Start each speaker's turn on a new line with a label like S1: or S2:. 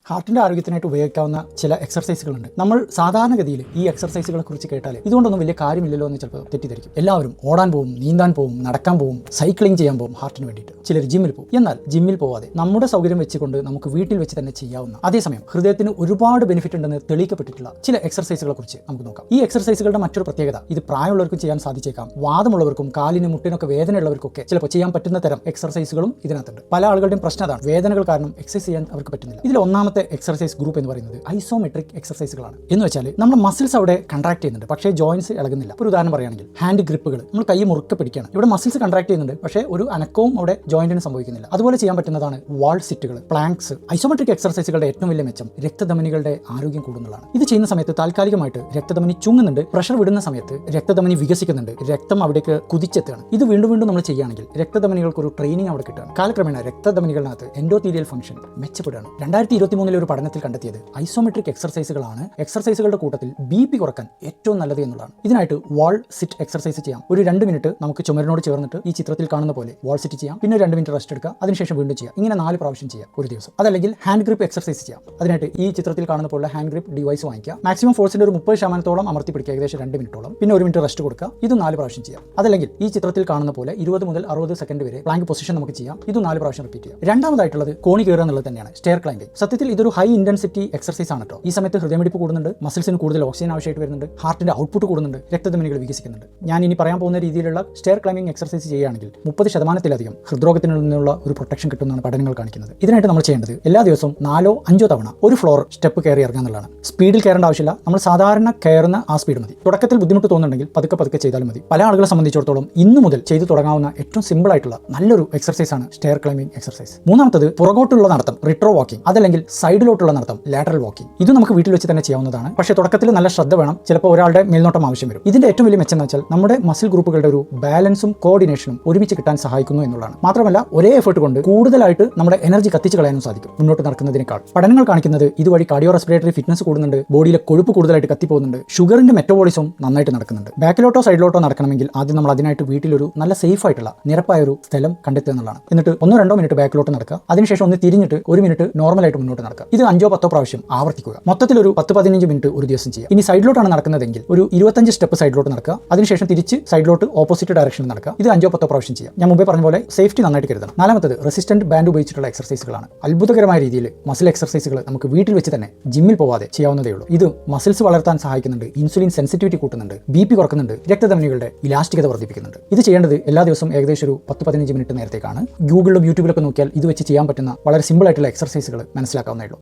S1: ഹാർട്ടിൻ്റെ ആരോഗ്യത്തിനായിട്ട് ഉപയോഗിക്കാവുന്ന ചില എക്സർസൈസുകളുണ്ട്. നമ്മൾ സാധാരണഗതിയിൽ ഈ എക്സർസൈസുകളെ കുറിച്ച് കേട്ടാൽ ഇതുകൊണ്ടൊന്നും വലിയ കാര്യമില്ലല്ലോ എന്ന് ചിലപ്പോൾ തെറ്റിദ്ധരിക്കും. എല്ലാവരും ഓടാൻ പോകും, നീന്താൻ പോകും, നടക്കാൻ പോകും, സൈക്ലിംഗ് ചെയ്യാൻ പോകും ഹാർട്ടിന് വേണ്ടിയിട്ട്. ചിലർ ജിമ്മിൽ പോകും. എന്നാൽ ജിമ്മിൽ പോവാതെ നമ്മുടെ സൗകര്യം വെച്ചുകൊണ്ട് നമുക്ക് വീട്ടിൽ വെച്ച് തന്നെ ചെയ്യാവുന്ന, അതേസമയം ഹൃദയത്തിന് ഒരുപാട് ബെനിഫിറ്റ് ഉണ്ടെന്ന് തെളിയിക്കപ്പെട്ടിട്ടുള്ള ചില എക്സർസൈസുകളെ കുറിച്ച് നമുക്ക് നോക്കാം. ഈ എക്സർസൈസുകളുടെ മറ്റൊരു പ്രത്യേകത, ഇത് പ്രായമുള്ളവർക്കും ചെയ്യാൻ സാധിച്ചേക്കാം. വാദമുള്ളവർക്കും കാലിന് മുട്ടിനൊക്കെ വേദനയുള്ളവർക്കൊക്കെ ചിലപ്പോൾ ചെയ്യാൻ പറ്റുന്ന തരം എക്സർസൈസുകളും ഇതിനകത്തുണ്ട്. പല ആളുകളുടെയും പ്രശ്നം അതാണ്, വേദനകൾ കാരണം എക്സസൈസ് ചെയ്യാൻ അവർക്ക് പറ്റുന്നില്ല. ഇതിൽ ഒന്നാമത്തെ എക്സർസൈസ് ഗ്രൂപ്പ് എന്ന് പറയുന്നത് ഐസോമെട്രിക് എക്സർസൈസുകളാണ്. എന്ന് വെച്ചാൽ നമ്മുടെ മസിൽസ് അവിടെ കൺട്രാക്ട് ചെയ്യുന്നുണ്ട്, പക്ഷേ ജോയിന്റ്സ് ഇളകുന്നില്ല. ഒരു ഉദാഹരണം പറയുകയാണെങ്കിൽ ഹാൻഡ് ഗ്രിപ്പുകൾ, നമ്മൾ കൈ മുറുക്കെ പിടിക്കുകയാണ്. ഇവിടെ മസിൽസ് കൺട്രാക്ട് ചെയ്യുന്നുണ്ട്, പക്ഷേ ഒരു അനക്കവും അവിടെ ജോയിന്റിന് സംഭവിക്കുന്നില്ല. അതുപോലെ ചെയ്യാൻ പറ്റുന്നതാണ് വാൾ സിറ്റുകൾ, പ്ലാങ്ക്സ്. ഐസോമെട്രിക് എക്സർസൈസുകളുടെ ഏറ്റവും വലിയ മെച്ചം രക്തധമനികളുടെ ആരോഗ്യം കൂടുന്നതാണ്. ഇത് ചെയ്യുന്ന സമയത്ത് താൽക്കാലികമായിട്ട് രക്തധമനി ചുങ്ങുന്നുണ്ട്, പ്രഷർ വിടുന്ന സമയത്ത് രക്തധമനി വികസിക്കുന്നുണ്ട്, രക്തം അവിടേക്ക് കുതിച്ചെത്തുകയാണ്. ഇത് വീണ്ടും വീണ്ടും നമ്മൾ ചെയ്യുകയാണെങ്കിൽ രക്തധമനികൾക്ക് ഒരു ട്രെയിനിങ് അവിടെ കിട്ടുകയാണ്. കാലക്രമേണ രക്തധമനികളിനകത്ത് എൻഡോത്തീരിയൽ ഫംഗ്ഷൻ മെച്ചപ്പെടുകയാണ്. 2023 ഒരു പഠനത്തിൽ കണ്ടെത്തിയത് ഐസോമെട്രിക് എക്സർസൈസുകളാണ് എക്സർസൈസുകളുടെ കൂട്ടത്തിൽ BP കുറക്കാൻ ഏറ്റവും നല്ലത് എന്നുള്ളതാണ്. ഇതിനായിട്ട് വാൾ സിറ്റ് എക്സർസൈസ് ചെയ്യാം. ഒരു 2 മിനിറ്റ് നമുക്ക് ചുമരിനോട് ചേർന്നിട്ട് ഈ ചിത്രത്തിൽ കാണുന്ന പോലെ വാൾ സിറ്റ് ചെയ്യാം. പിന്നെ 2 മിനിറ്റ് റെസ്റ്റ് എടുക്കുക, അതിനുശേഷം വീണ്ടും ചെയ്യാം. ഇങ്ങനെ 4 പ്രാവശ്യം ചെയ്യാം ഒരു ദിവസം. അതല്ലെങ്കിൽ ഹാൻഡ് ഗ്രിപ്പ് എക്സർസൈസ് ചെയ്യാം. അതിനായിട്ട് ഈ ചിത്രത്തിൽ കാണുന്ന പോലെ ഹാൻഡ് ഗ്രിപ്പ് ഡിവൈസ് വാങ്ങിക്കുക. മാക്സിമം ഫോഴ്സിന്റെ ഒരു 30% അമർത്തി പിടിക്കുക, ഏകദേശം 2 മിനിറ്റോളം. പിന്നെ 1 മിനിറ്റ് റെസ്റ്റ് കൊടുക്കുക. ഇത് 4 പ്രാവശ്യം ചെയ്യാം. അതല്ലെങ്കിൽ ഈ ചിത്രത്തിൽ കാണുന്ന പോലെ 20 മുതൽ 60 സെക്കൻഡ് വരെ പ്ലാങ്ക് പൊസിഷൻ നമുക്ക് ചെയ്യാം. ഇത് 4 പ്രാവശ്യം റിപ്പീറ്റ് ചെയ്യാം. രണ്ടാമതായിട്ടുള്ളത് കോണി കയറുക എന്നുള്ളത് തന്നെയാണ്, സ്റ്റെയർ ക്ലൈംബിംഗ്. സത്യത്തിൽ ഇതൊരു ഹൈ ഇന്റൻസിറ്റി എക്സർസൈസ് ആണ് കേട്ടോ. ഈ സമയത്ത് ഹൃദയമിടിപ്പ് കൂടുന്നുണ്ട്, മസിൽസിന് കൂടുതൽ ഓക്സിജൻ ആവശ്യമായിട്ട് വരുന്നുണ്ട്, ഹാർട്ടിന്റെ ഔട്ട്പുട്ട് കൂടുന്നുണ്ട്, രക്തധമനികൾ വികസിക്കുന്നുണ്ട്. ഞാൻ ഇനി പറയാൻ പോകുന്ന രീതിയിലുള്ള സ്റ്റെയർ ക്ലൈംബിംഗ് എക്സർസൈസ് ചെയ്യുകയാണെങ്കിൽ 30% ഹൃദ്രോഗത്തിൽ നിന്നുള്ള ഒരു പ്രൊട്ടക്ഷൻ കിട്ടുമെന്നാണ് പഠനങ്ങൾ കാണിക്കുന്നത്. ഇതിനായിട്ട് നമ്മൾ ചെയ്യേണ്ടത് എല്ലാ ദിവസവും 4-5 തവണ ഒരു ഫ്ലോർ സ്റ്റെപ്പ് കയറി ഇറങ്ങുക എന്നുള്ളതാണ്. സ്പീഡിൽ കയറേണ്ട ആവശ്യമില്ല, നമ്മൾ സാധാരണ കയറുന്ന ആ സ്പീഡ് മതി. തുടക്കത്തിൽ ബുദ്ധിമുട്ട് തോന്നുന്നുണ്ടെങ്കിൽ പതുക്കെ പതുക്കെ ചെയ്താലും മതി. പല ആളുകളെ സംബന്ധിച്ചിടത്തോളം ഇന്നു മുതൽ ചെയ്തു തുടങ്ങാവുന്ന ഏറ്റവും സിമ്പിൾ ആയിട്ടുള്ള നല്ലൊരു എക്സർസൈസ് ആണ് സ്റ്റെയർ ക്ലൈംബിംഗ് എക്സർസൈസ്. മൂന്നാമത്തത് പുറകോട്ടുള്ള നടത്തം, റിട്രോ വാക്കിംഗ്. അതല്ലെങ്കിൽ സൈഡിലോട്ടുള്ള നടത്തം, ലാറ്ററൽ വാക്കിംഗ്. ഇത് നമുക്ക് വീട്ടിൽ വെച്ച് തന്നെ ചെയ്യാവുന്നതാണ്. പക്ഷേ തുടക്കത്തിൽ നല്ല ശ്രദ്ധ വേണം, ചിലപ്പോൾ ഒരാളുടെ മേൽനോട്ടം ആവശ്യം വരും. ഇതിന്റെ ഏറ്റവും വലിയ മെച്ചം എന്ന് വെച്ചാൽ നമ്മുടെ മസിൽ ഗ്രൂപ്പുകളുടെ ഒരു ബാലൻസും കോർഡിനേഷനും ഒരുമിച്ച് കിട്ടാൻ സഹായിക്കുന്നു എന്നുള്ളതാണ്. മാത്രമല്ല ഒരേ എഫേർട്ട് കൊണ്ട് കൂടുതലായിട്ട് നമ്മുടെ എനർജി കത്തിച്ച് കളയാനും സാധിക്കും മുന്നോട്ട് നടക്കുന്നതിനേക്കാൾ. പഠനങ്ങൾ കാണിക്കുന്നത് ഇതുവഴി കാർഡിയോ റെസ്പിറേറ്ററി ഫിറ്റ്നസ് കൂടുന്നുണ്ട്, ബോഡിയിലെ കൊഴുപ്പ് കൂടുതലായിട്ട് കത്തിപ്പോകുന്നുണ്ട്, ഷുഗറിന്റെ മെറ്റബോളിസം നന്നായിട്ട് നടക്കുന്നുണ്ട്. ബാക്കിലോട്ടോ സൈഡിലോട്ടോ നടക്കണമെങ്കിൽ ആദ്യം നമ്മൾ അതിനായിട്ട് വീട്ടിലൊരു നല്ല സേഫ് ആയിട്ടുള്ള നിരപ്പായ ഒരു സ്ഥലം കണ്ടെത്തുക എന്നുള്ളതാണ്. എന്നിട്ട് 1-2 മിനിറ്റ് ബാക്കിലോട്ട് നടക്കുക, അതിനുശേഷം ഒന്ന് തിരിഞ്ഞിട്ട് 1 മിനിറ്റ് നോർമലായിട്ട് മുന്നോട്ട് നടക്കുക. ഇത് 5-10 പ്രാവശ്യം ആവർത്തിക്കുക. മൊത്തത്തിൽ ഒരു 10-15 മിനിറ്റ് ഒരു ദിവസം ചെയ്യുക. ഇനി സൈഡിലോട്ടാണ് നടക്കുന്നതെങ്കിൽ ഒരു 25 സ്റ്റെപ്പ് സൈഡിലോട്ട് നടക്കുക, അതിനുശേഷം തിരിച്ച് സൈഡിലോട്ട് ഓപ്പോസിറ്റ് ഡയറക്ഷനിൽ നടക്കുക. ഇത് 5-10 പ്രാവശ്യം ചെയ്യാം. ഞാൻ മുമ്പേ പറഞ്ഞ പോലെ സേഫ്റ്റി നന്നായിട്ട് കരുതണം. നാലാമത്തത് റെസിസ്റ്റന്റ് ബാൻഡ് ഉപയോഗിച്ചിട്ടുള്ള എക്സർസൈസുകളാണ്. അത്ഭുതകരമായ രീതിയിൽ മസിൽ എക്സർസൈസുകൾ നമുക്ക് വീട്ടിൽ വെച്ച് തന്നെ ജിമ്മിൽ പോവാതെ ചെയ്യാവുന്നതേ ഉള്ളൂ. ഇത് മസിൽസ് വളർത്താൻ സഹായിക്കുന്നുണ്ട്, ഇൻസുലിൻ സെൻസിറ്റിവിറ്റി കൂട്ടുന്നുണ്ട്, BP കുറക്കുന്നുണ്ട്, രക്തധമനികളുടെ ഇലാസ്റ്റികത വർദ്ധിപ്പിക്കുന്നുണ്ട്. ഇത് ചെയ്യേണ്ടത് എല്ലാ ദിവസവും ഏകദേശം ഒരു 10-15 മിനിറ്റ് നേരത്തേക്കാണ്. ഗൂഗിളിലും യൂട്യൂബിലൊക്കെ നോക്കിയാൽ ഇത് വെച്ച് ചെയ്യാൻ പറ്റുന്ന വളരെ സിമ്പിൾ ആയിട്ടുള്ള എക്സർസൈസുകൾ മനസ്സിലാക്കാവുന്നതാണ്.